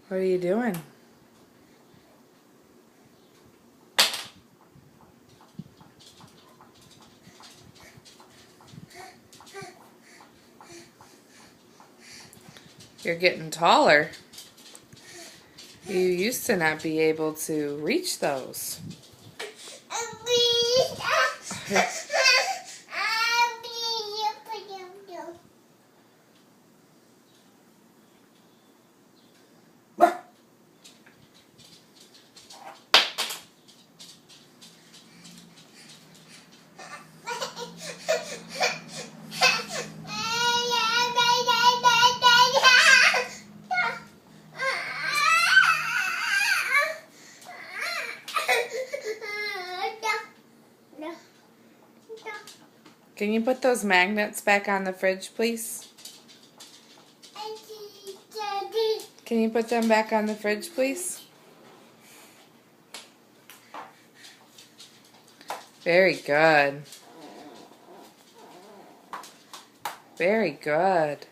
What are you doing? You're getting taller. You used to not be able to reach those. Can you put those magnets back on the fridge, please? Can you put them back on the fridge, please? Very good. Very good.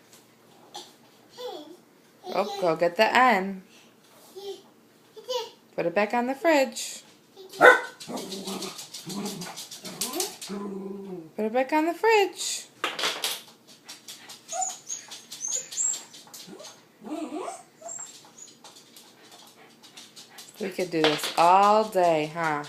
Oh, go get the N. Put it back on the fridge. Put it back on the fridge. We could do this all day, huh?